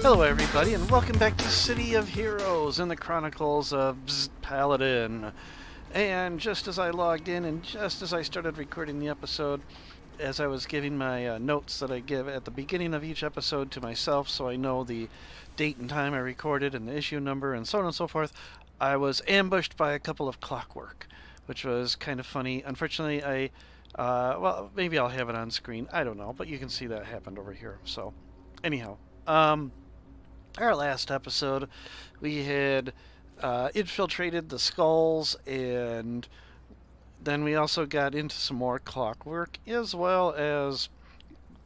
Hello everybody, and welcome back to City of Heroes in the Chronicles of Bzzt Paladin. And just as I logged in and just as I started recording the episode, as I was giving my notes that I give at the beginning of each episode to myself so I know the date and time I recorded and the issue number and so on and so forth, I was ambushed by a couple of clockwork, which was kind of funny. Unfortunately, well, maybe I'll have it on screen. I don't know, but you can see that happened over here. So, anyhow, our last episode, we had infiltrated the skulls, and then we also got into some more clockwork, as well as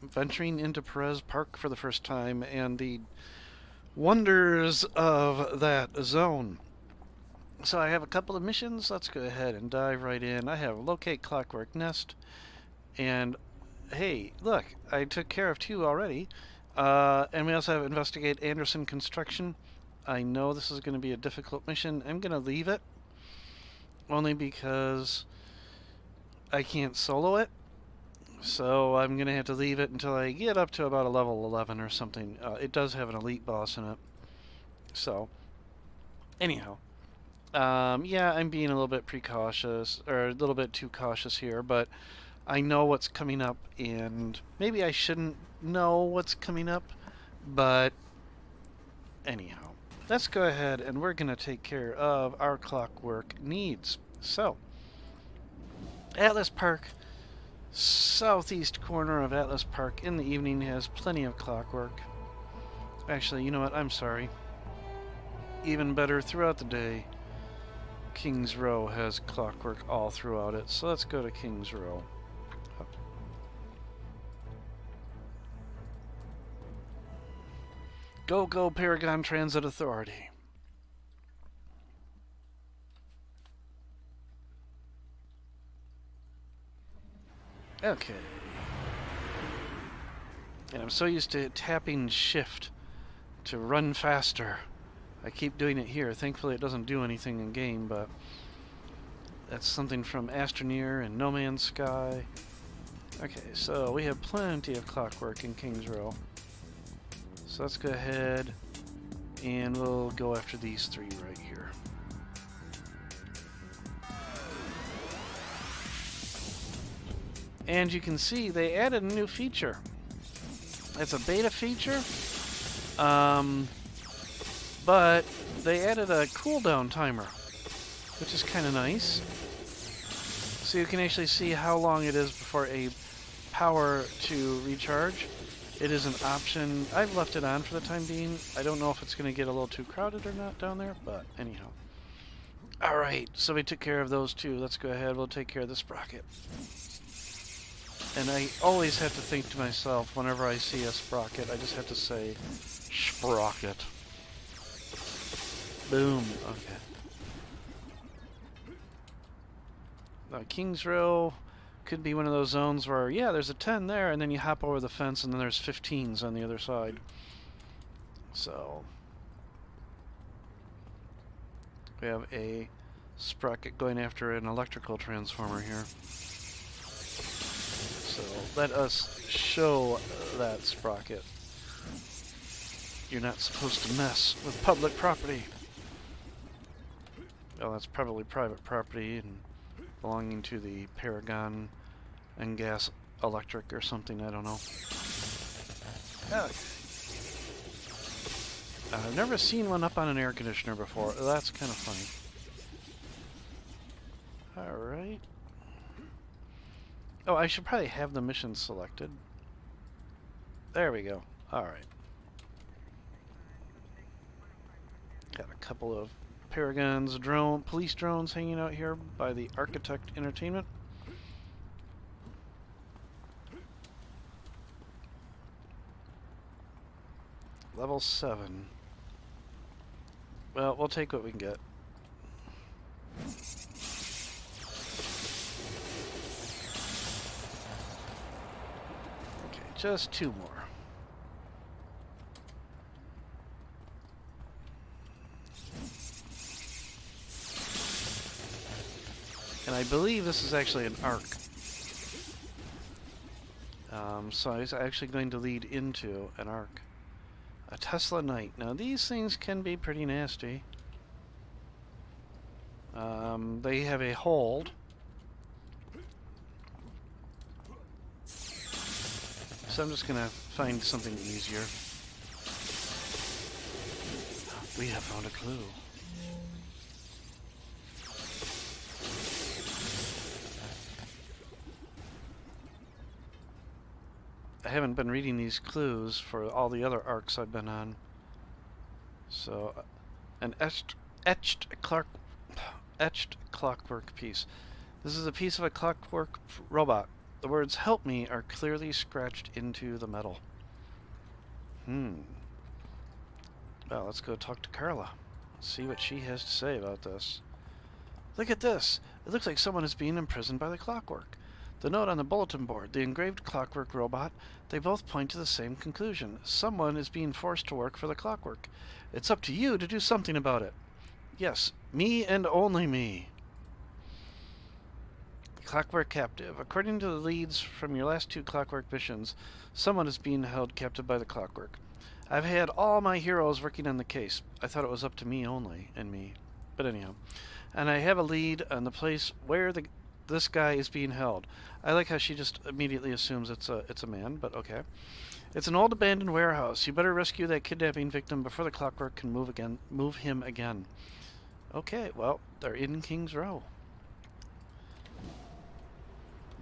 venturing into Perez Park for the first time and the wonders of that zone. So I have a couple of missions. Let's go ahead and dive right in. I have locate clockwork nest, and hey, look, I took care of 2 already. And we also have investigate Anderson construction. I know this is going to be a difficult mission. I'm going to leave it only because I can't solo it. So I'm going to have to leave it until I get up to about a level 11 or something. It does have an elite boss in it. So, anyhow. Yeah, I'm being a little bit precautious, or a little bit too cautious here, but I know what's coming up, and maybe I shouldn't know what's coming up, but anyhow, let's go ahead and we're going to take care of our clockwork needs. So, Atlas Park, southeast corner of Atlas Park in the evening has plenty of clockwork. Actually, you know what? I'm sorry. Even better, throughout the day, King's Row has clockwork all throughout it. So let's go to King's Row. Go, go, Paragon Transit Authority. Okay. And I'm so used to tapping shift to run faster. I keep doing it here. Thankfully it doesn't do anything in game, but that's something from Astroneer and No Man's Sky. Okay, so we have plenty of clockwork in King's Row. So let's go ahead and we'll go after these 3 right here. And you can see they added a new feature. It's a beta feature, but they added a cooldown timer, which is kind of nice. So you can actually see how long it is before a power to recharge. It is an option. I've left it on for the time being. I don't know if it's going to get a little too crowded or not down there, but anyhow. Alright, so we took care of those 2. Let's go ahead. We'll take care of the sprocket. And I always have to think to myself, whenever I see a sprocket, I just have to say, sprocket. Boom. Okay. King's Row could be one of those zones where, yeah, there's a 10 there, and then you hop over the fence, and then there's 15s on the other side. So, we have a sprocket going after an electrical transformer here. So, let us show that sprocket. You're not supposed to mess with public property. Well, that's probably private property and belonging to the Paragon and Gas Electric or something, I don't know. Okay. I've never seen one up on an air conditioner before. That's kind of funny. Alright. Oh, I should probably have the mission selected. There we go. Alright. Got a couple of Paragon's police drones hanging out here by the Architect Entertainment. Level 7. Well, we'll take what we can get. Okay, just 2 more. And I believe this is actually an arc. So it's actually going to lead into an arc. A Tesla Knight. Now these things can be pretty nasty. They have a hold. So I'm just gonna find something easier. We have found a clue. I haven't been reading these clues for all the other arcs I've been on. So, an etched clockwork piece. This is a piece of a clockwork robot. The words "help me" are clearly scratched into the metal. Well, let's go talk to Carla. See what she has to say about this. Look at this. It looks like someone is being imprisoned by the clockwork. The note on the bulletin board, the engraved clockwork robot, they both point to the same conclusion. Someone is being forced to work for the clockwork. It's up to you to do something about it. Yes, me and only me. Clockwork captive. According to the leads from your last 2 clockwork missions, someone is being held captive by the clockwork. I've had all my heroes working on the case. I thought it was up to me only, and me. But anyhow. And I have a lead on the place where this guy is being held. I like how she just immediately assumes it's a man, but okay. It's an old abandoned warehouse. You better rescue that kidnapping victim before the clockwork can move him again. Okay, well, they're in King's Row.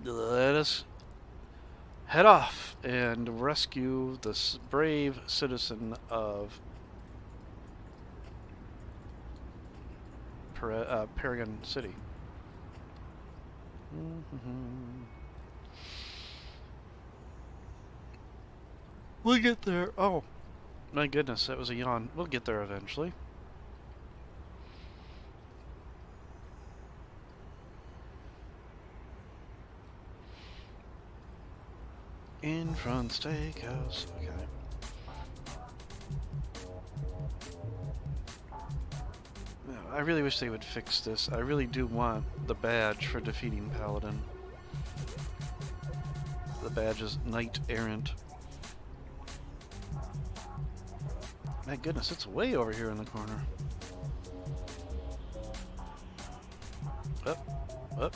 Let us head off and rescue this brave citizen of Paragon City. We'll get there. Oh, my goodness, that was a yawn. We'll get there eventually. In Front Steakhouse. Okay. I really wish they would fix this. I really do want the badge for defeating Paladin. The badge is Knight Errant. My goodness, it's way over here in the corner. Up.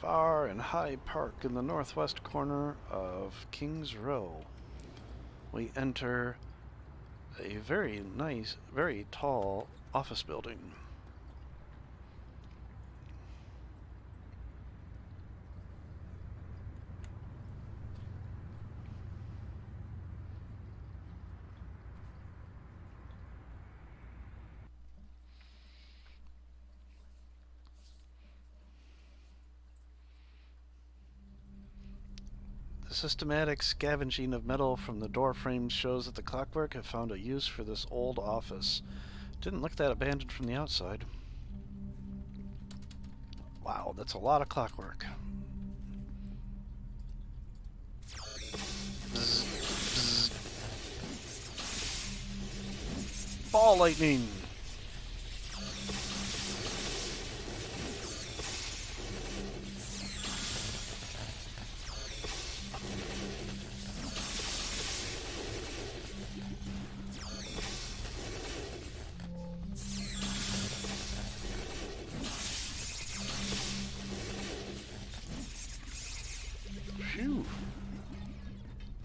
Far and High Park in the northwest corner of King's Row. We enter a very nice, very tall office building. The systematic scavenging of metal from the door frames shows that the clockwork have found a use for this old office. Didn't look that abandoned from the outside. Wow, that's a lot of clockwork. Bzz, bzz. Ball lightning! Phew.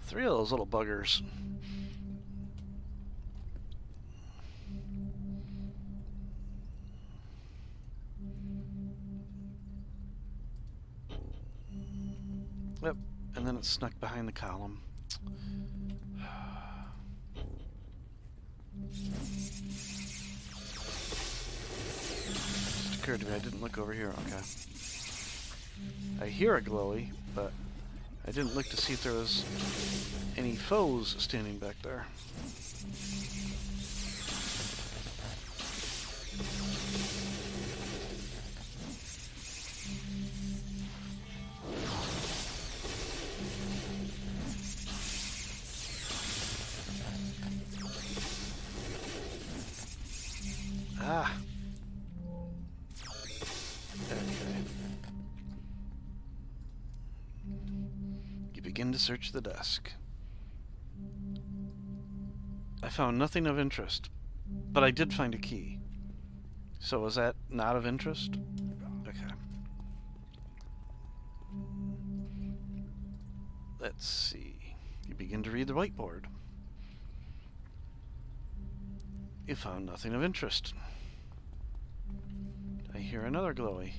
3 of those little buggers. Yep, and then it snuck behind the column. Just occurred to me I didn't look over here. Okay. I hear a glowy, but I didn't look to see if there was any foes standing back there. Ah. You begin to search the desk. I found nothing of interest, but I did find a key. So was that not of interest? Okay. Let's see. You begin to read the whiteboard. You found nothing of interest. I hear another glowy.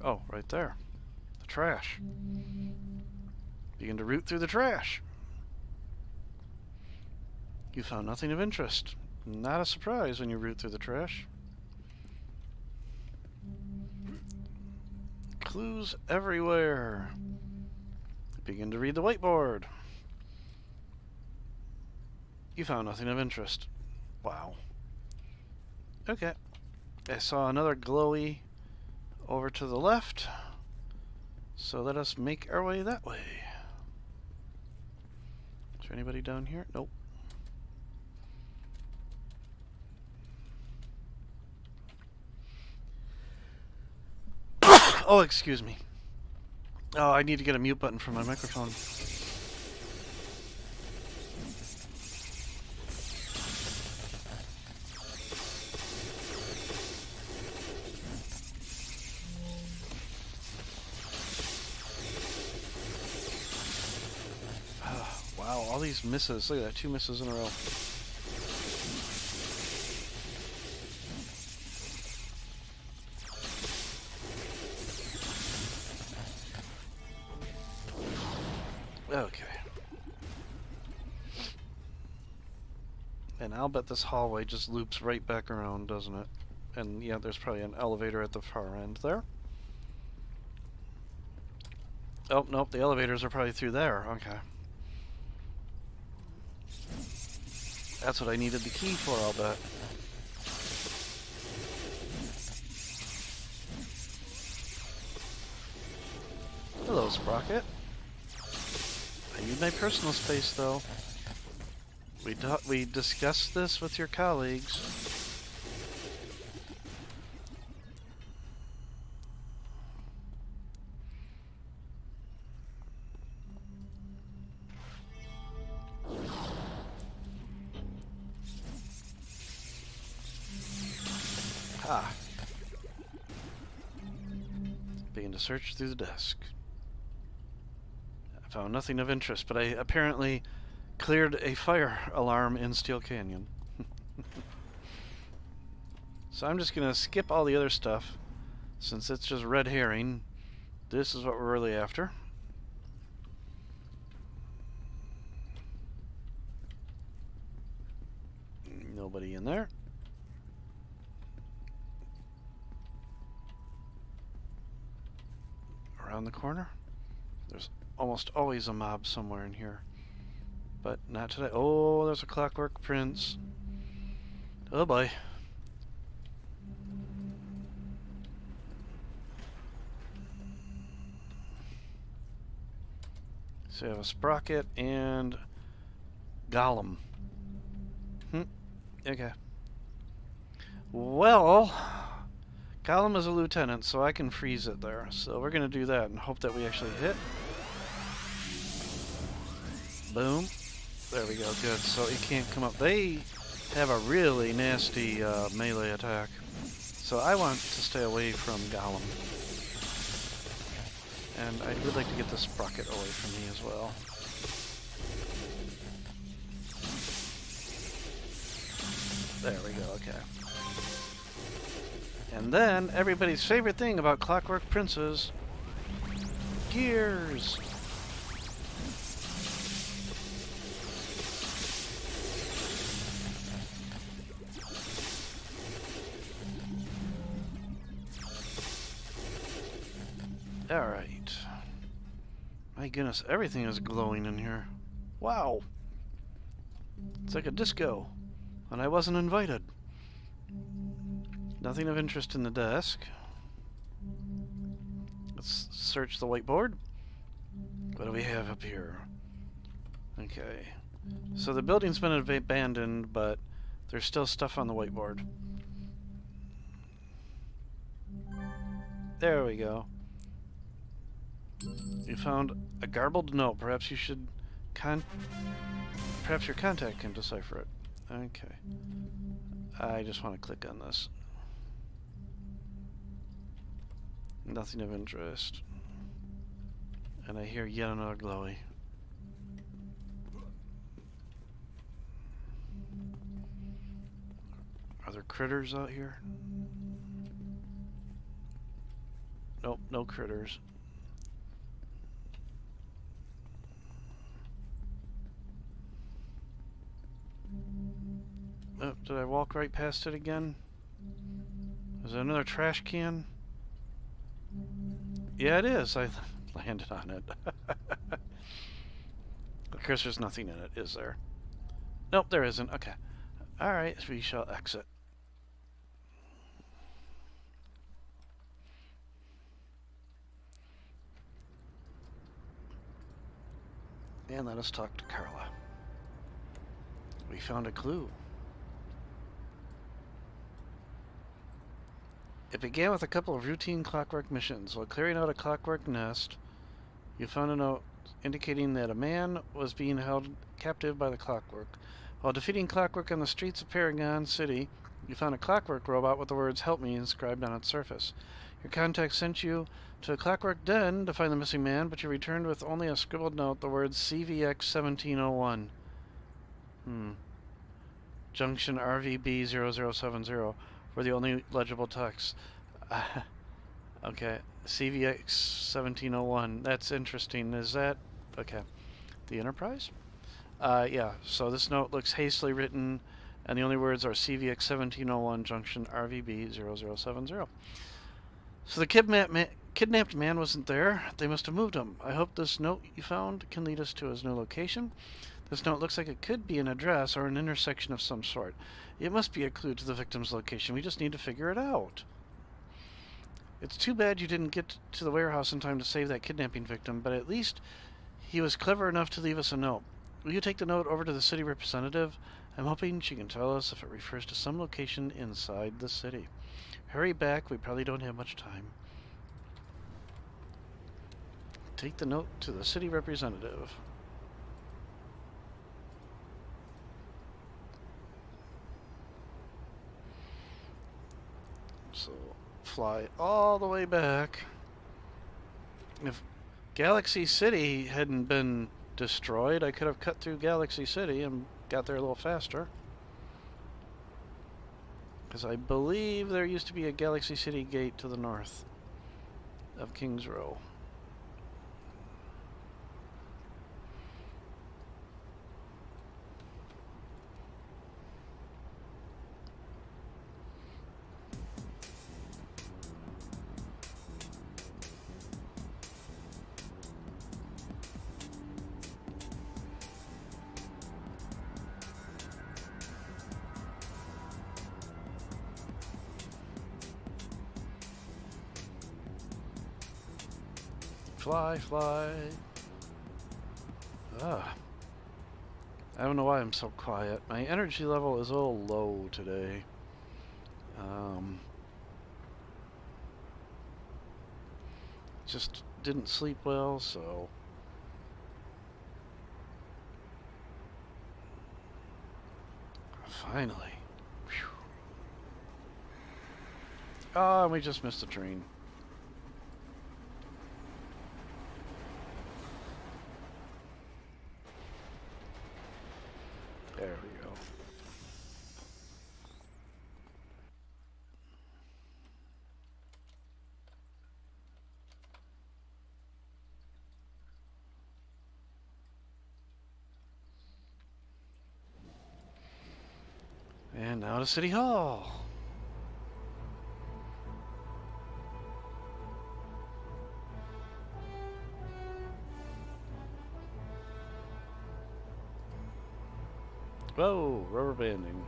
Oh, right there. The trash. Begin to root through the trash. You found nothing of interest. Not a surprise when you root through the trash. Clues everywhere. Begin to read the whiteboard. You found nothing of interest. Wow. Okay. I saw another glowy over to the left. So let us make our way that way. Is there anybody down here? Nope. Oh, excuse me. Oh, I need to get a mute button for my microphone. Wow, all these misses. Look at that, 2 misses in a row. Okay. And I'll bet this hallway just loops right back around, doesn't it? And yeah, there's probably an elevator at the far end there. Oh, nope, the elevators are probably through there. Okay. That's what I needed the key for, I'll bet. Hello, Sprocket. I need my personal space, though. We discussed this with your colleagues. Ah. Begin to search through the desk. I found nothing of interest, but I apparently cleared a fire alarm in Steel Canyon. So I'm just going to skip all the other stuff, since it's just red herring. This is what we're really after. Nobody in there. Around the corner. There's almost always a mob somewhere in here. But not today. Oh, there's a Clockwork Prince. Oh boy. So we have a Sprocket and Gollum. Okay. Well, Gollum is a lieutenant, so I can freeze it there. So we're going to do that and hope that we actually hit. Boom. There we go, good. So it can't come up. They have a really nasty melee attack. So I want to stay away from Gollum. And I would like to get the Sprocket away from me as well. There we go, okay. And then, everybody's favorite thing about Clockwork Princes, gears! Alright. My goodness, everything is glowing in here. Wow! It's like a disco, and I wasn't invited. Nothing of interest in the desk. Let's search the whiteboard. What do we have up here? Okay. So the building's been abandoned, but there's still stuff on the whiteboard. There we go. You found a garbled note. Perhaps you should perhaps your contact can decipher it. Okay. I just want to click on this. Nothing of interest. And I hear yet another glowy. Are there critters out here? Nope, no critters. Oh, did I walk right past it again? Is there another trash can? Yeah, it is. I landed on it. Of course, there's nothing in it, is there? Nope, there isn't. Okay. Alright, we shall exit. And let us talk to Carla. We found a clue. It began with a couple of routine clockwork missions. While clearing out a clockwork nest, you found a note indicating that a man was being held captive by the clockwork. While defeating clockwork on the streets of Paragon City, you found a clockwork robot with the words "Help Me" inscribed on its surface. Your contact sent you to a clockwork den to find the missing man, but you returned with only a scribbled note, the words CVX 1701. Junction RVB 0070 were the only legible text. Okay, CVX 1701. That's interesting. Is that... okay. The Enterprise? Yeah, so this note looks hastily written, and the only words are CVX 1701 Junction RVB 0070. So the kidnapped man wasn't there. They must have moved him. I hope this note you found can lead us to his new location. This note looks like it could be an address or an intersection of some sort. It must be a clue to the victim's location. We just need to figure it out. It's too bad you didn't get to the warehouse in time to save that kidnapping victim, but at least he was clever enough to leave us a note. Will you take the note over to the city representative? I'm hoping she can tell us if it refers to some location inside the city. Hurry back, we probably don't have much time. Take the note to the city representative. So, fly all the way back. If Galaxy City hadn't been destroyed, I could have cut through Galaxy City and got there a little faster. Because I believe there used to be a Galaxy City gate to the north of Kings Row. Fly, fly. I don't know why I'm so quiet. My energy level is a little low today. Just didn't sleep well, so... Finally. Whew. Oh, we just missed a train. There we go. And now to City Hall. Whoa, rubber banding.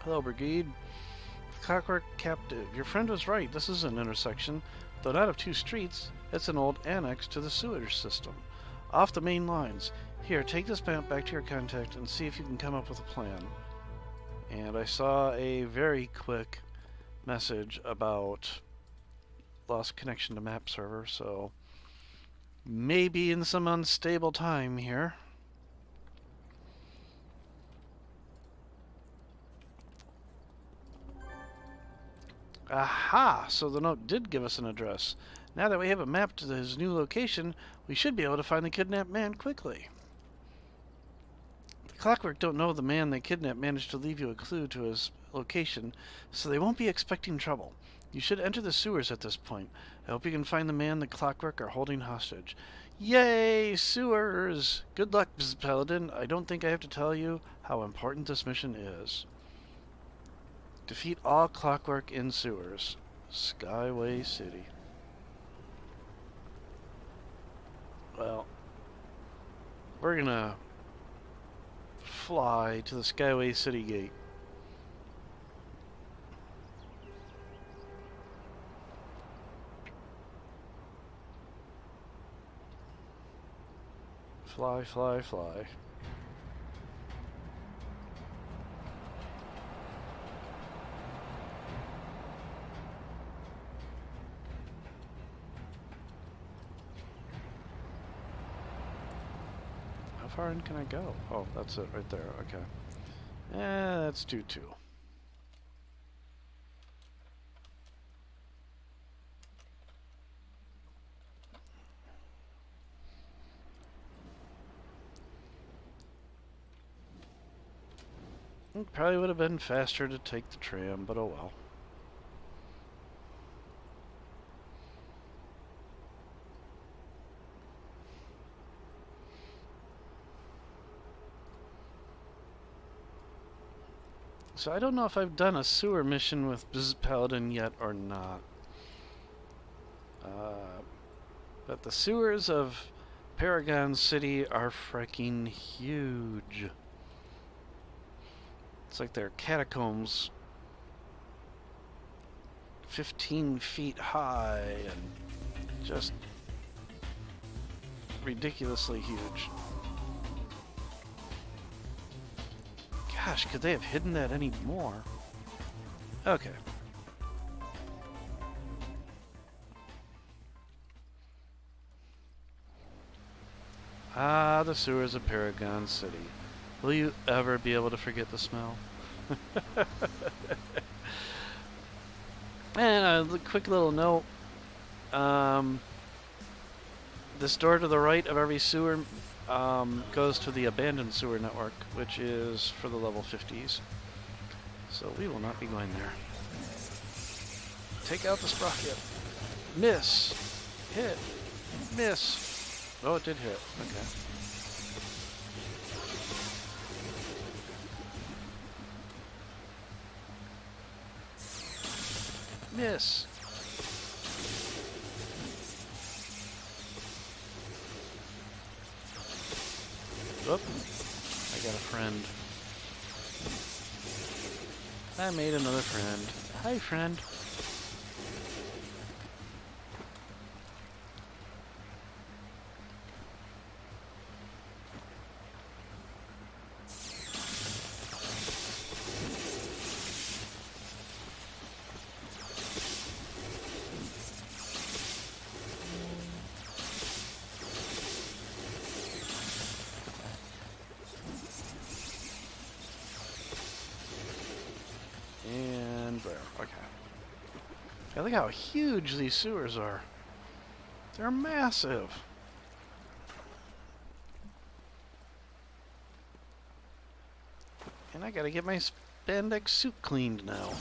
Hello, Brigade. Clockwork Captive. Your friend was right. This is an intersection, though not of two streets, It's an old annex to the sewage system, off the main lines. Here, take this map back to your contact and see if you can come up with a plan. And I saw a very quick message about lost connection to map server, so maybe in some unstable time here. Aha! So the note did give us an address. Now that we have a map to his new location, we should be able to find the kidnapped man quickly. The Clockwork don't know the man they kidnapped managed to leave you a clue to his location, so they won't be expecting trouble. You should enter the sewers at this point. I hope you can find the man the Clockwork are holding hostage. Yay, sewers! Good luck, Bzzt Paladin. I don't think I have to tell you how important this mission is. Defeat all Clockwork in sewers. Skyway City. Well, we're gonna fly to the Skyway City gate. Fly, fly, fly. How far in can I go? Oh, that's it right there. Okay. That's 2-2. It probably would have been faster to take the tram, but oh well. So I don't know if I've done a sewer mission with Bzzt Paladin yet or not. But the sewers of Paragon City are freaking huge. It's like they're catacombs 15 feet high and just ridiculously huge. Gosh, could they have hidden that any more? Okay. Ah, the sewers of Paragon City. Will you ever be able to forget the smell? And a quick little note. This door to the right of every sewer goes to the abandoned sewer network, which is for the level 50s. So we will not be going there. Take out the sprocket. Miss. Hit. Miss. Oh, it did hit. Okay. Miss. Oop. I got a friend. I made another friend. Hi, friend. Okay. I look how huge these sewers are. They're massive. And I gotta get my spandex suit cleaned now.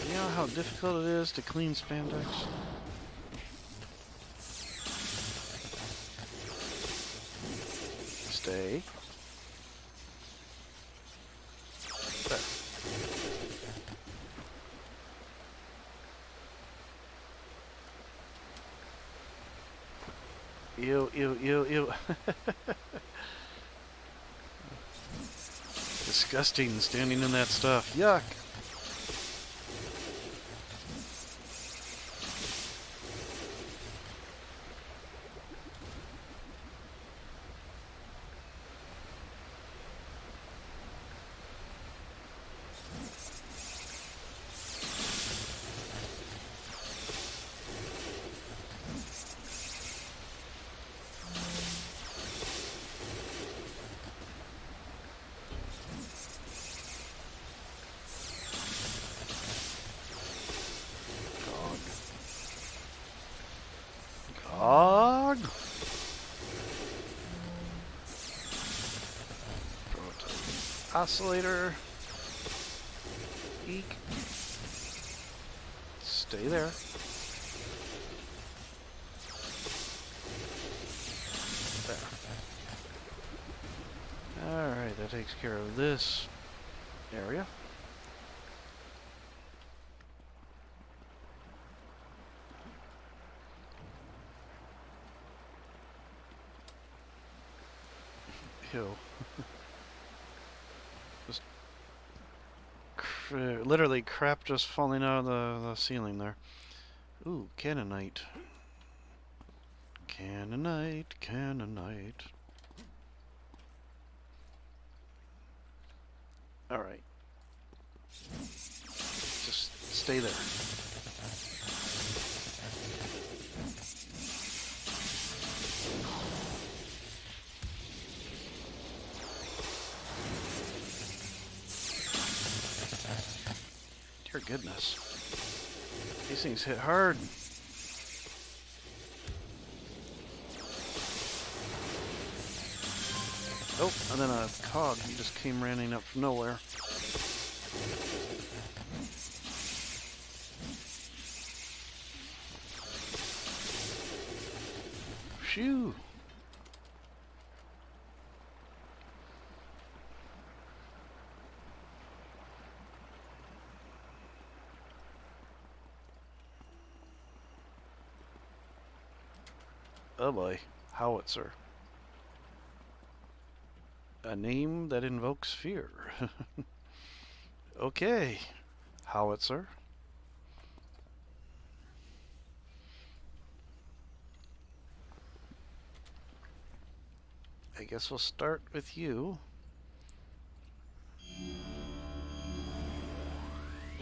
You know how difficult it is to clean spandex? Stay. There. Ew, ew, ew, ew. The disgusting standing in that stuff. Yuck. Cog. Oscillator. Eek. Stay there. There. Alright, that takes care of this area. Ew. Just literally crap just falling out of the ceiling there. Ooh, Cannonite. Cannonite, Cannonite. Alright. Just stay there. Dear goodness. These things hit hard. Oh, and then a cog just came running up from nowhere. Phew. Oh boy, Howitzer. A name that invokes fear. Okay, Howitzer. I guess we'll start with you.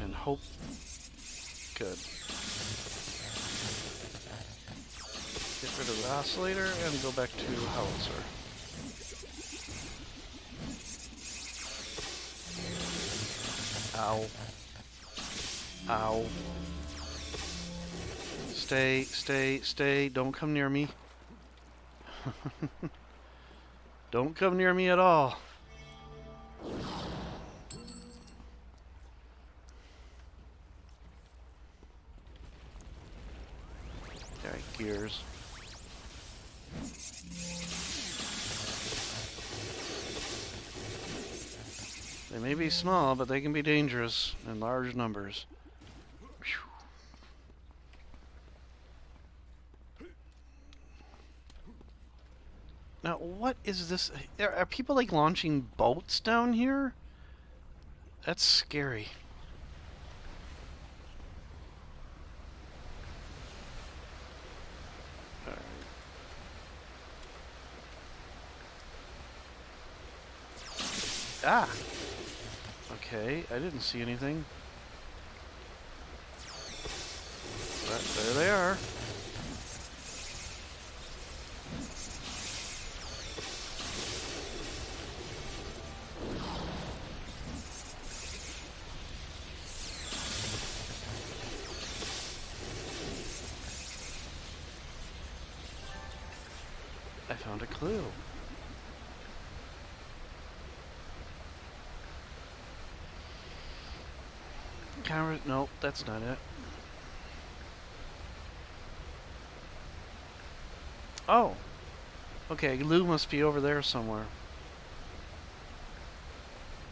And hope. Good. Get rid of the oscillator and go back to Howitzer. Ow. Ow. Stay, stay, stay. Don't come near me. Don't come near me at all. Alright, gears. They may be small, but they can be dangerous in large numbers. Whew. Now, what is this? Are people like launching boats down here? That's scary. All right. Ah! Okay, I didn't see anything. But there they are. I found a clue. Camera, nope, that's not it. Oh. Okay, Lou must be over there somewhere.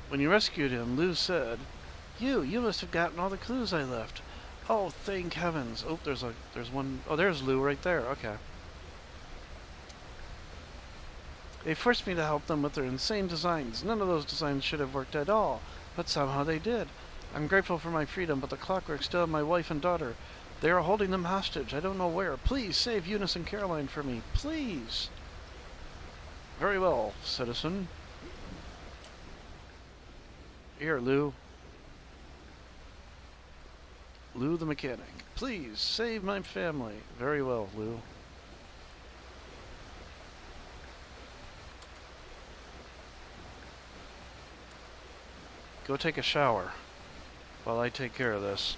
When you rescued him, Lou said, You must have gotten all the clues I left. Oh, thank heavens. Oh, there's one. Oh, there's Lou right there. Okay. They forced me to help them with their insane designs. None of those designs should have worked at all, but somehow they did. I'm grateful for my freedom, but the clockwork still have my wife and daughter. They are holding them hostage. I don't know where. Please save Eunice and Caroline for me. Please. Very well, citizen. Here, Lou. Lou the mechanic. Please save my family. Very well, Lou. Go take a shower while I take care of this.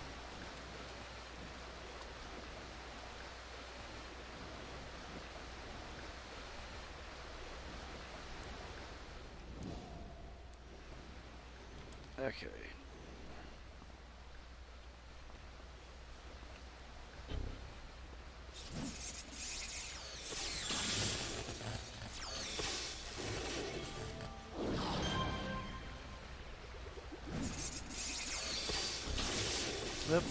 Okay. Yep.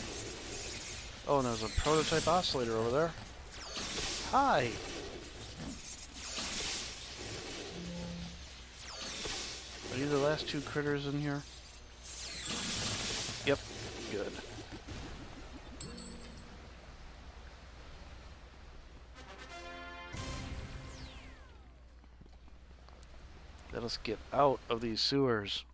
Oh, and there's a prototype oscillator over there. Hi! Are you the last two critters in here? Yep. Good. Let us get out of these sewers.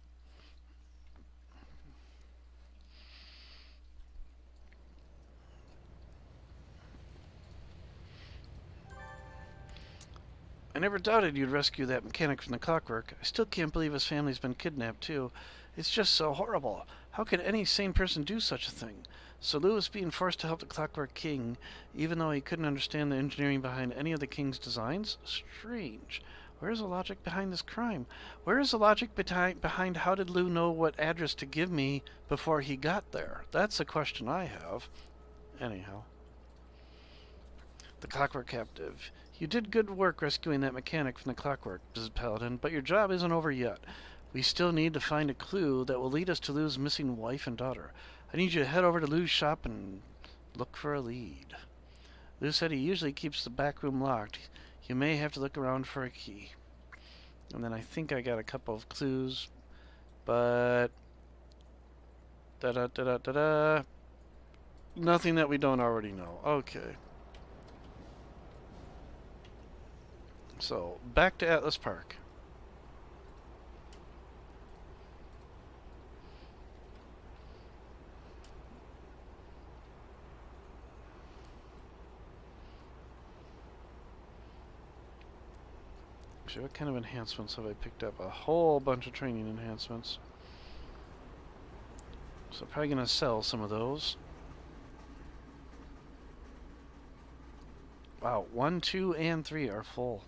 I never doubted you'd rescue that mechanic from the clockwork. I still can't believe his family's been kidnapped, too. It's just so horrible. How could any sane person do such a thing? So Lou is being forced to help the Clockwork King, even though he couldn't understand the engineering behind any of the King's designs? Strange. Where's the logic behind this crime? Where is the logic behind how did Lou know what address to give me before he got there? That's a question I have. Anyhow. The Clockwork Captive. You did good work rescuing that mechanic from the clockwork, Bzzt Paladin, but your job isn't over yet. We still need to find a clue that will lead us to Lou's missing wife and daughter. I need you to head over to Lou's shop and look for a lead. Lou said he usually keeps the back room locked. You may have to look around for a key. And then I think I got a couple of clues, but da-da-da-da-da-da. Nothing that we don't already know. Okay. So, back to Atlas Park. Actually, what kind of enhancements have I picked up? A whole bunch of training enhancements. So I'm probably going to sell some of those. Wow, 1, 2, and 3 are full.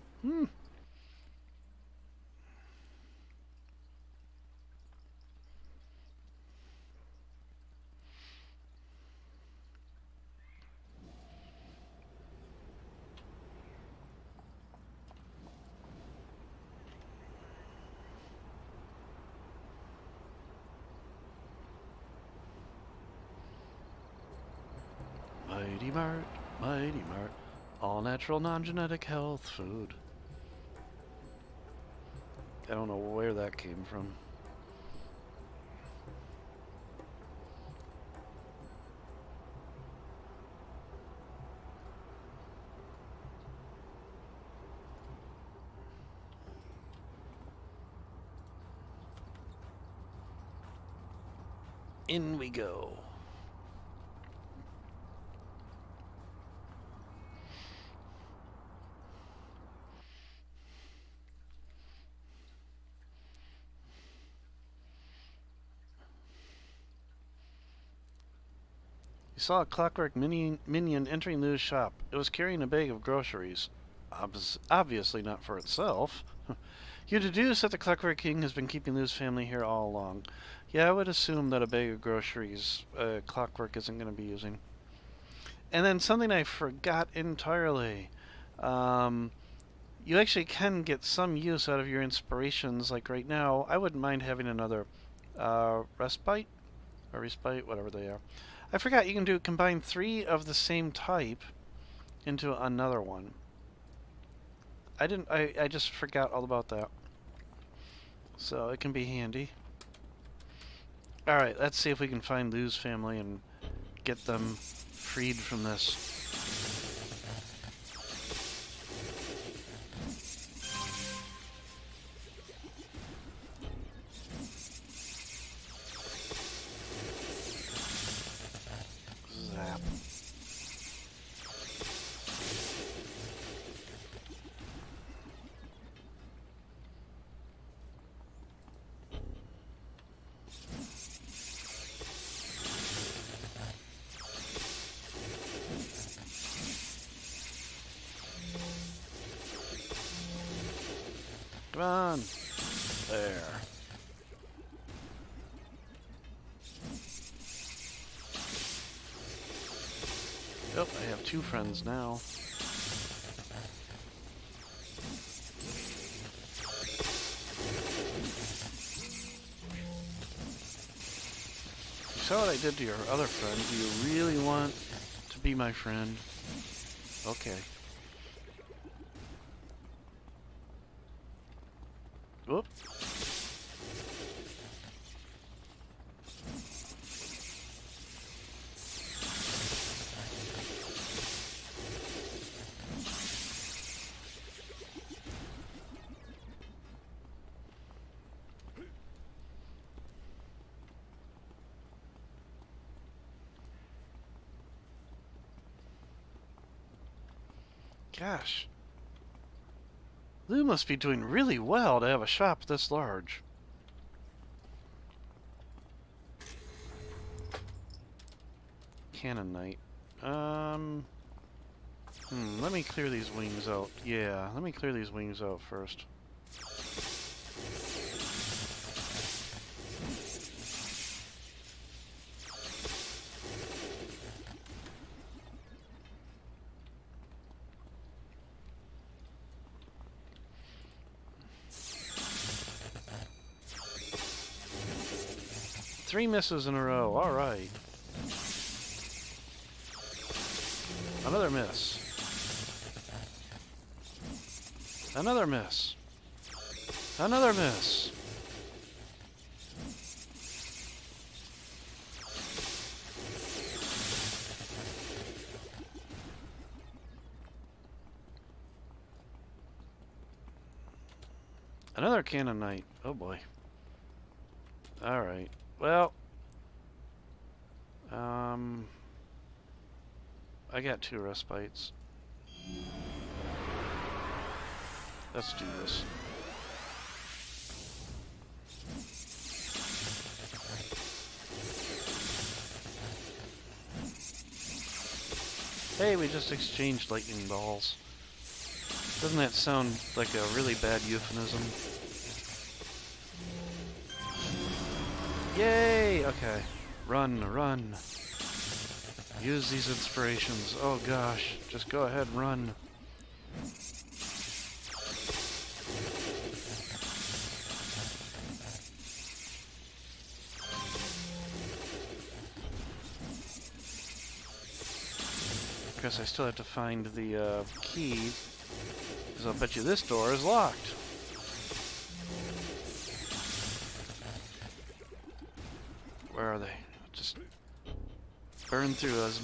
Mighty Mart, Mighty Mart. All natural, non-genetic health food. I don't know where that came from. In we go. You saw a clockwork minion entering Lou's shop. It was carrying a bag of groceries. Obviously not for itself. You deduce that the Clockwork King has been keeping Lou's family here all along. Yeah, I would assume that a bag of groceries Clockwork isn't going to be using. And then something I forgot entirely. You actually can get some use out of your inspirations. Like right now, I wouldn't mind having another respite or respite, whatever they are. I forgot you can combine 3 of the same type into another one. I just forgot all about that. So it can be handy. Alright, let's see if we can find Lou's family and get them freed from this. Zap. Come on. There. Oh, I have 2 friends now. You saw what I did to your other friend. Do you really want to be my friend? Okay. Whoop. Gosh. Lou must be doing really well to have a shop this large. Cannon Knight. Let me clear these wings out. Yeah, let me clear these wings out first. Three misses in a row. All right. Another miss. Another miss. Another miss. Another Cannon Knight. Oh boy. All right. Well, I got 2 respites. Let's do this. Hey, we just exchanged lightning balls. Doesn't that sound like a really bad euphemism? Yay! Okay. Run, run. Use these inspirations. Oh gosh. Just go ahead and run. Of course, I still have to find the key, because I'll bet you this door is locked. Where are they? Just burn through as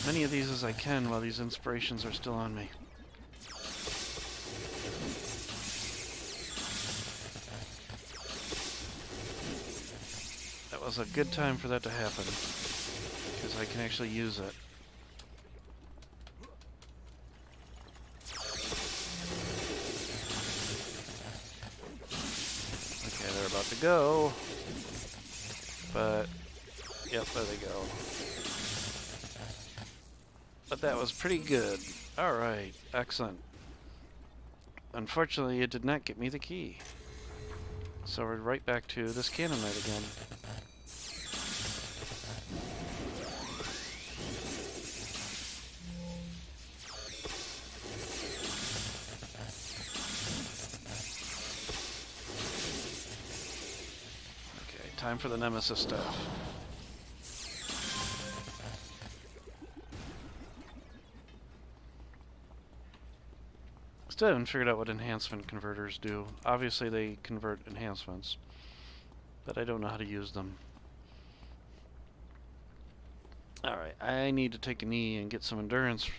many of these as I can while these inspirations are still on me. That was a good time for that to happen, because I can actually use it. Okay, they're about to go. But, yep, there they go. But that was pretty good. Alright, excellent. Unfortunately, it did not get me the key. So we're right back to this Cannon Knight again. Okay, time for the Nemesis stuff. Still haven't figured out what enhancement converters do. Obviously they convert enhancements, but I don't know how to use them. Alright, I need to take a knee and get some endurance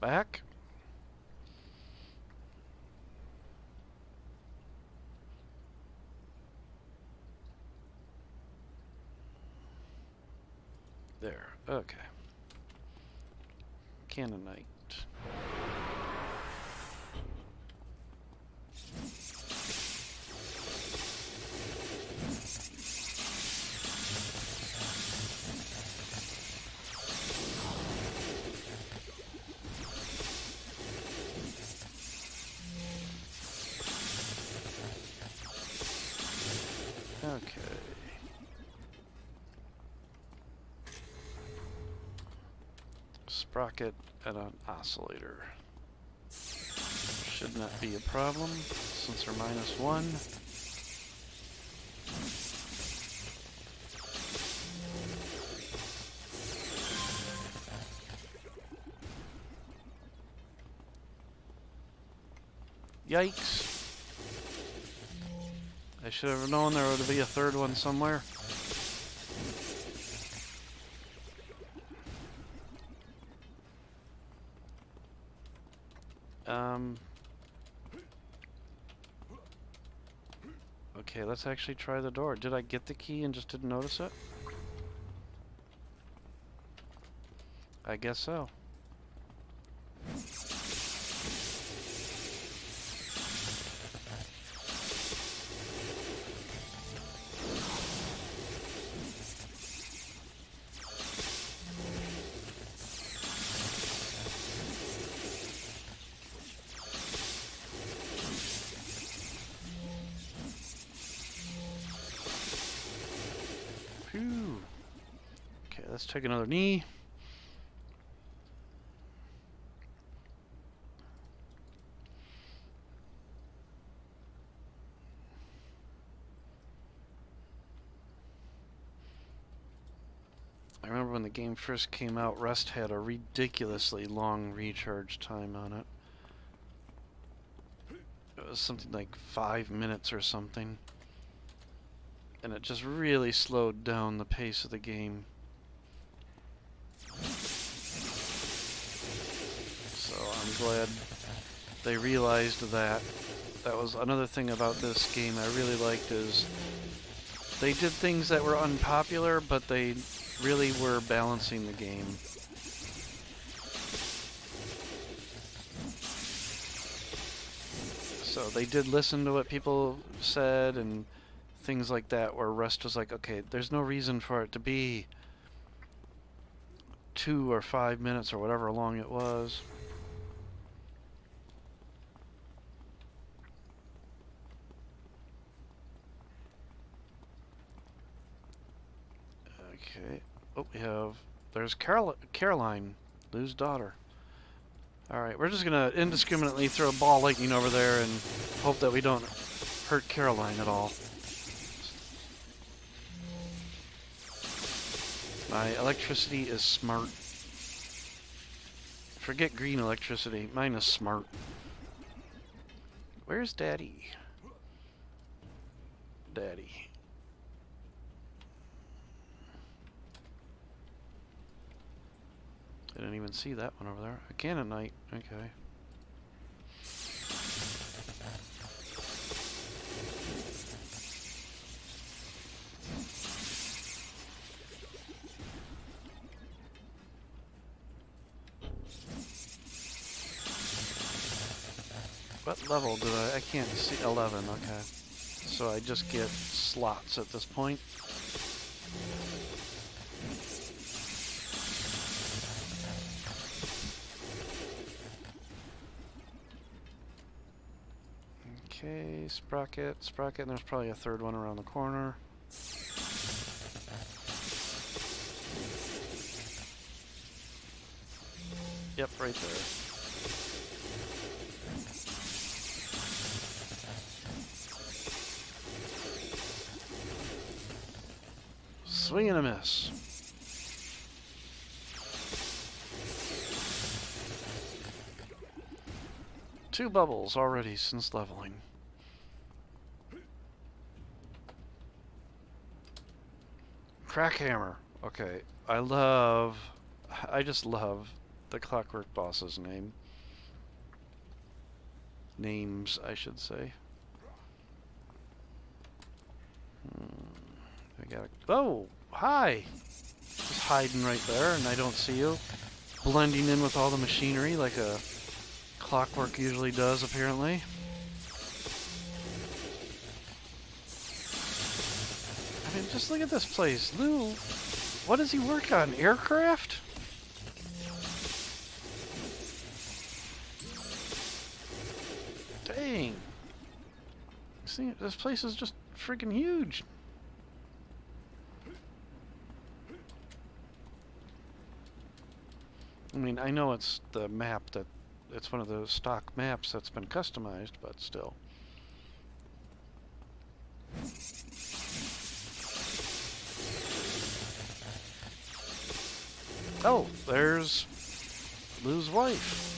back. There, okay. Cannonite. Okay. Sprocket and an oscillator. Should not be a problem since they're -1. Yikes. I should have known there would be a third one somewhere. Okay, let's actually try the door. Did I get the key and just didn't notice it? I guess so. Phew. Okay, let's take another knee. I remember when the game first came out, Rust had a ridiculously long recharge time on it. It was something like 5 minutes or something. And it just really slowed down the pace of the game. So I'm glad they realized that. That was another thing about this game I really liked, is they did things that were unpopular, but they really were balancing the game. So they did listen to what people said and things like that, where Rust was like, okay, there's no reason for it to be 2 or 5 minutes or whatever long it was. Okay. Oh, there's Caroline, Lou's daughter. Alright, we're just gonna indiscriminately throw ball lightning over there and hope that we don't hurt Caroline at all. My electricity is smart. Forget green electricity, mine is smart. Where's Daddy? Daddy. I didn't even see that one over there. A Cannonite, okay. What level did I can't see, 11, okay. So I just get slots at this point. Okay, Sprocket, and there's probably a third one around the corner. Yep, right there. Swing and a miss. 2 bubbles already since leveling. Crackhammer. Okay. I just love the Clockwork boss's name. Names, I should say. Oh, hi! Just hiding right there, and I don't see you. Blending in with all the machinery like a Clockwork usually does, apparently. I mean, just look at this place. Lou, what does he work on? Aircraft? Dang. See, this place is just freaking huge. I mean, I know it's the map it's one of those stock maps that's been customized, but still. Oh, there's Lou's wife.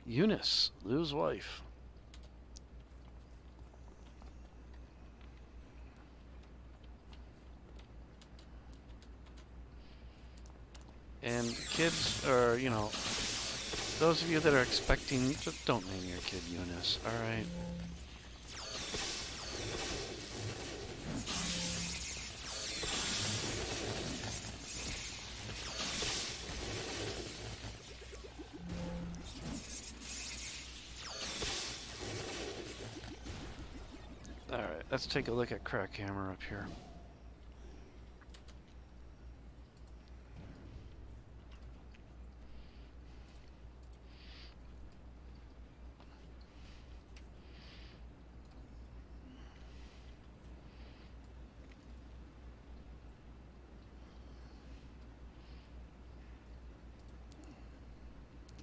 Eunice, Lou's wife. And kids, or, you know, those of you that are expecting, just don't name your kid Eunice, alright? Alright, let's take a look at Crackhammer up here.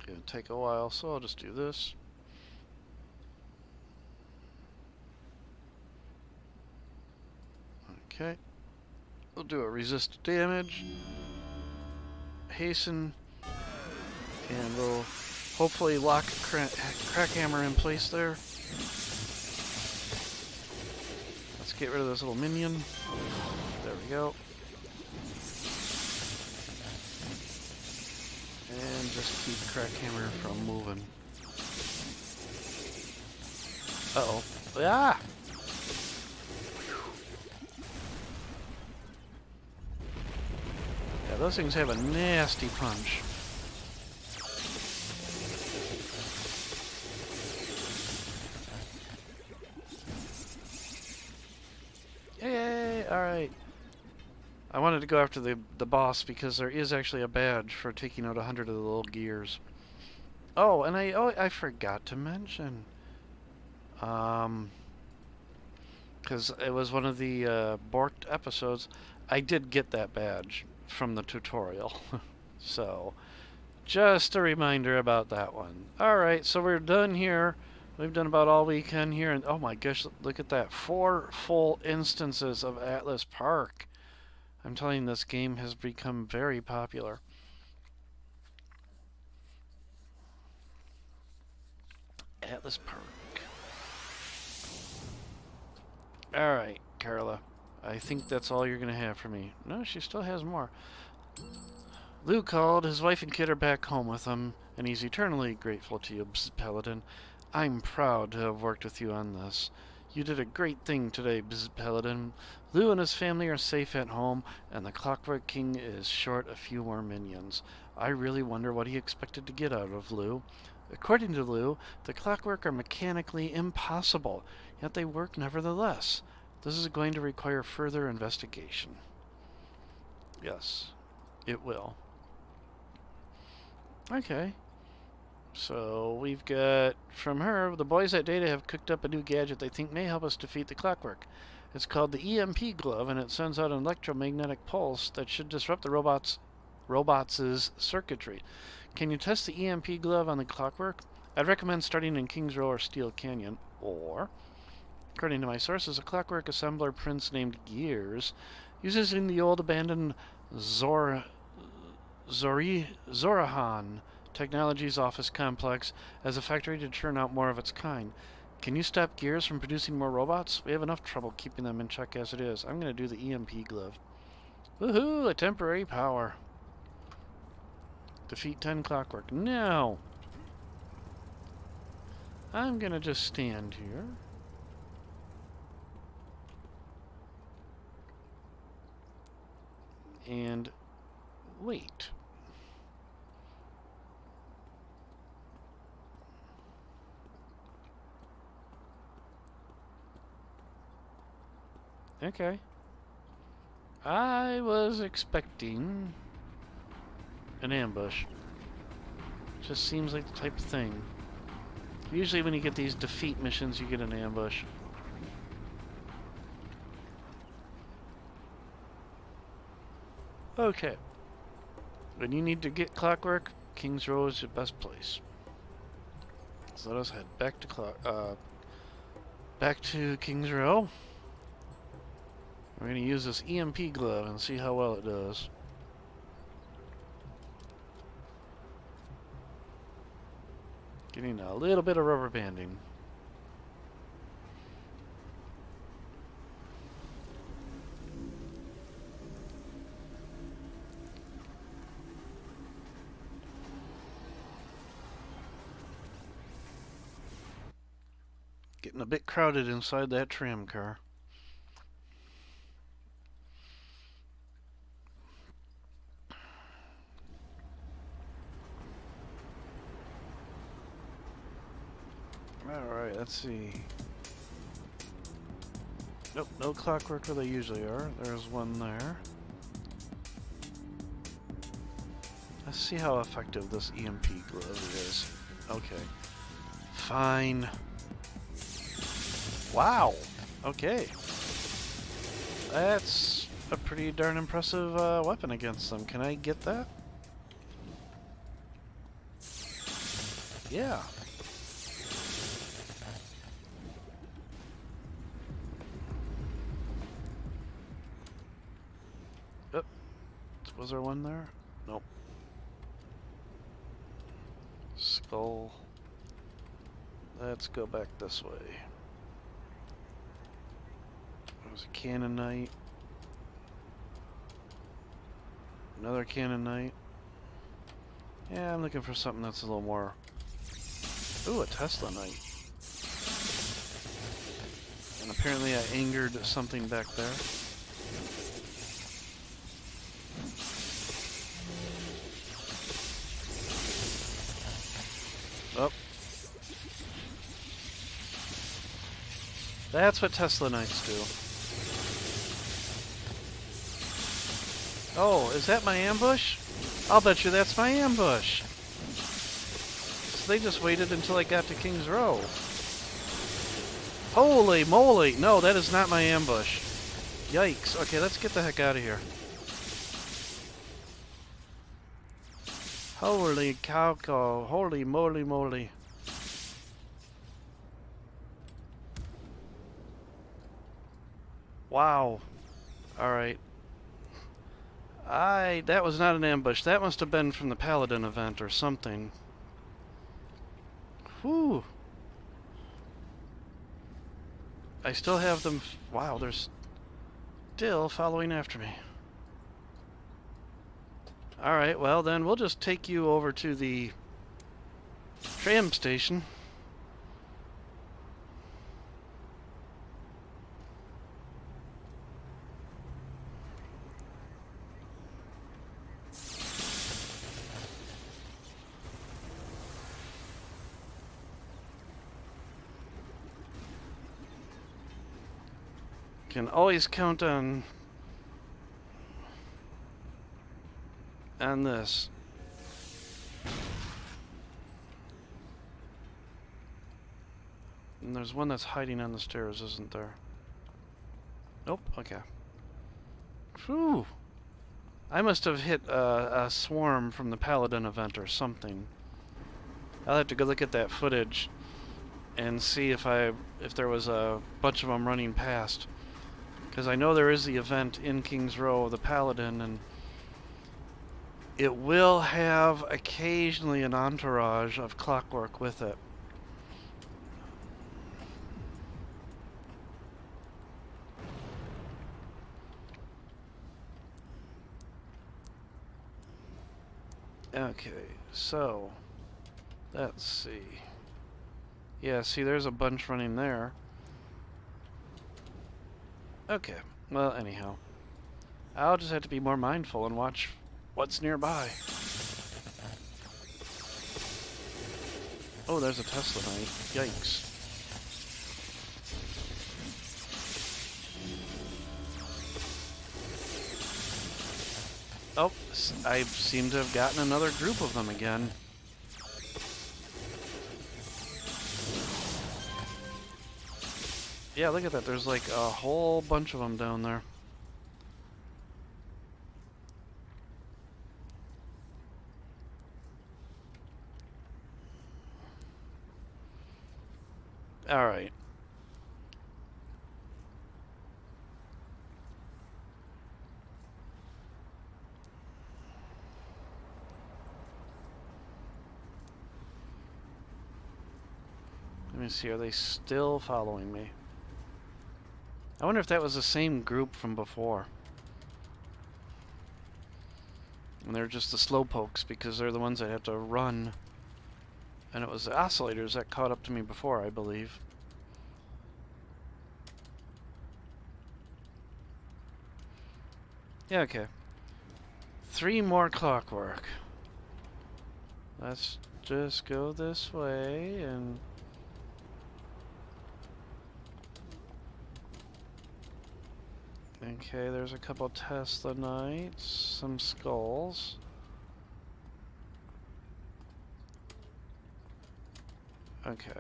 It'll take a while, so I'll just do this. Okay. We'll do a resist damage, hasten, and we'll hopefully lock Crackhammer in place there. Let's get rid of this little minion. There we go. And just keep Crackhammer from moving. Uh-oh. Ah! Yeah, those things have a nasty punch. Yay! Alright. I wanted to go after the boss because there is actually a badge for taking out 100 of the little gears. Oh, and I forgot to mention. Because it was one of the Borked episodes, I did get that badge from the tutorial. So, just a reminder about that one. Alright, so we're done here. We've done about all we can here, and oh my gosh, look at that. 4 full instances of Atlas Park. I'm telling you, this game has become very popular. Atlas Park. Alright, Carla. I think that's all you're going to have for me. No, she still has more. Lou called. His wife and kid are back home with him, and he's eternally grateful to you, Bzzt Paladin. I'm proud to have worked with you on this. You did a great thing today, Bzzt Paladin. Lou and his family are safe at home, and the Clockwork King is short a few more minions. I really wonder what he expected to get out of Lou. According to Lou, the Clockwork are mechanically impossible, yet they work nevertheless. This is going to require further investigation. Yes, it will. Okay. So we've got, from her, the boys at Data have cooked up a new gadget they think may help us defeat the Clockwork. It's called the EMP glove, and it sends out an electromagnetic pulse that should disrupt the robots' circuitry. Can you test the EMP glove on the Clockwork? I'd recommend starting in Kings Row or Steel Canyon, or According to my sources, a clockwork assembler prince named Gears uses in the old abandoned Zorahan Technologies office complex as a factory to churn out more of its kind. Can you stop Gears from producing more robots? We have enough trouble keeping them in check as it is. I'm going to do the EMP glove. Woohoo! A temporary power. Defeat 10 clockwork. No! I'm going to just stand here. And wait. Okay. I was expecting an ambush. Just seems like the type of thing. Usually when you get these defeat missions, you get an ambush. Okay. When you need to get clockwork, King's Row is your best place. So let us head back to King's Row. We're going to use this EMP glove and see how well it does. Getting a little bit of rubber banding. Getting a bit crowded inside that tram car. Alright, let's see. Nope, no clockwork where they usually are. There's one there. Let's see how effective this EMP glove is. Okay. Fine. Wow! Okay. That's a pretty darn impressive weapon against them. Can I get that? Yeah. Was there one there? Nope. Skull. Let's go back this way. There's a Cannonite. Another Cannonite. Yeah, I'm looking for something that's a little more... Ooh, a Tesla Knight. And apparently I angered something back there. Oh. That's what Tesla Knights do. Oh, is that my ambush? I'll bet you that's my ambush. So they just waited until I got to King's Row. Holy moly! No, that is not my ambush. Yikes. Okay, let's get the heck out of here. Holy cow, holy moly moly. Wow. Alright. That was not an ambush. That must have been from the Paladin event or something. Whew. I still have them. Wow, they're still following after me. Alright, well then we'll just take you over to the tram station. Can always count on this. And there's one that's hiding on the stairs, isn't there? Nope, okay. Whew. I must have hit a swarm from the Paladin event or something. I'll have to go look at that footage and see if there was a bunch of them running past. Because I know there is the event in King's Row of the Paladin, and it will have occasionally an entourage of clockwork with it. Okay, so let's see. Yeah, see, there's a bunch running there. Okay, well, anyhow, I'll just have to be more mindful and watch what's nearby. Oh, there's a Tesla Knight. Yikes. Oh, I seem to have gotten another group of them again. Yeah, look at that. There's like a whole bunch of them down there. All right. Let me see, are they still following me? I wonder if that was the same group from before. And they're just the slowpokes because they're the ones that have to run. And it was the oscillators that caught up to me before, I believe. Yeah, okay. 3 more clockwork. Let's just go this way and... Okay, there's a couple Tesla Knights, some skulls. Okay.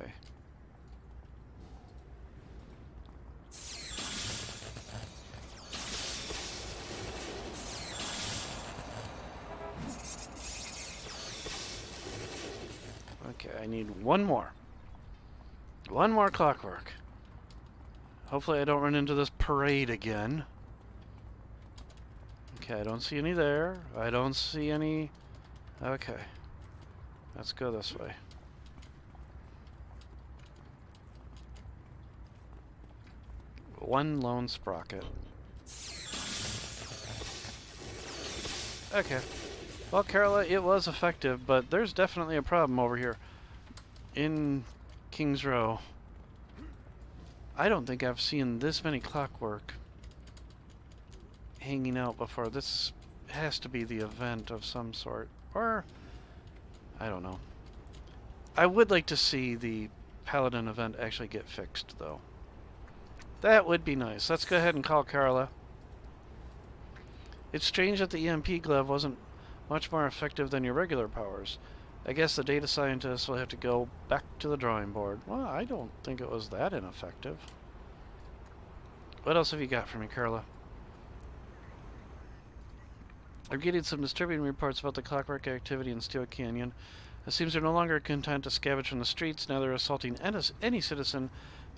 Okay, I need one more. One more clockwork. Hopefully I don't run into this parade again. Okay, I don't see any there. I don't see any... Okay. Let's go this way. One lone sprocket. Okay. Well, Carola, it was effective, but there's definitely a problem over here in King's Row. I don't think I've seen this many clockwork hanging out before. This has to be the event of some sort. Or, I don't know. I would like to see the Paladin event actually get fixed, though. That would be nice. Let's go ahead and call Carla. It's strange that the EMP glove wasn't much more effective than your regular powers. I guess the data scientists will have to go back to the drawing board. Well, I don't think it was that ineffective. What else have you got for me, Carla? I'm getting some disturbing reports about the clockwork activity in Steel Canyon. It seems they're no longer content to scavenge from the streets. Now they're assaulting any citizen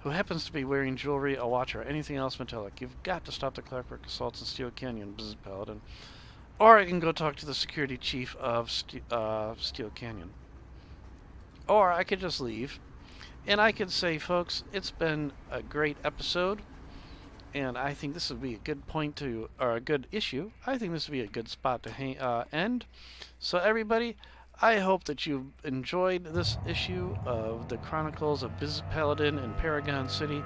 who happens to be wearing jewelry, a watch, or anything else metallic. You've got to stop the clockwork assaults in Steel Canyon, Bzzt Paladin. Or I can go talk to the security chief of Steel Canyon. Or I could just leave. And I could say, folks, it's been a great episode. And I think this would be a good point to, or a good issue. I think this would be a good spot to end. So everybody, I hope that you enjoyed this issue of the Chronicles of Bzzt Paladin in Paragon City.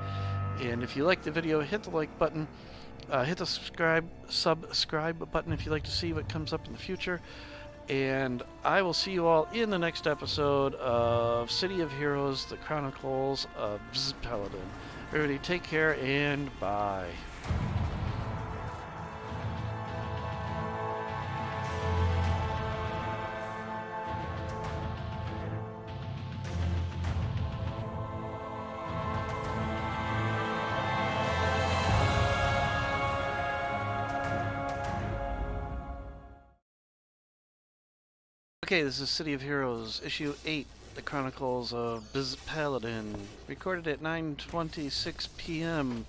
And if you liked the video, hit the like button. Hit the subscribe button if you'd like to see what comes up in the future. And I will see you all in the next episode of City of Heroes, the Chronicles of Bzzt Paladin. Everybody take care and bye. Okay, this is City of Heroes, issue 8, The Chronicles of Bzzt Paladin, recorded at 9:26 p.m.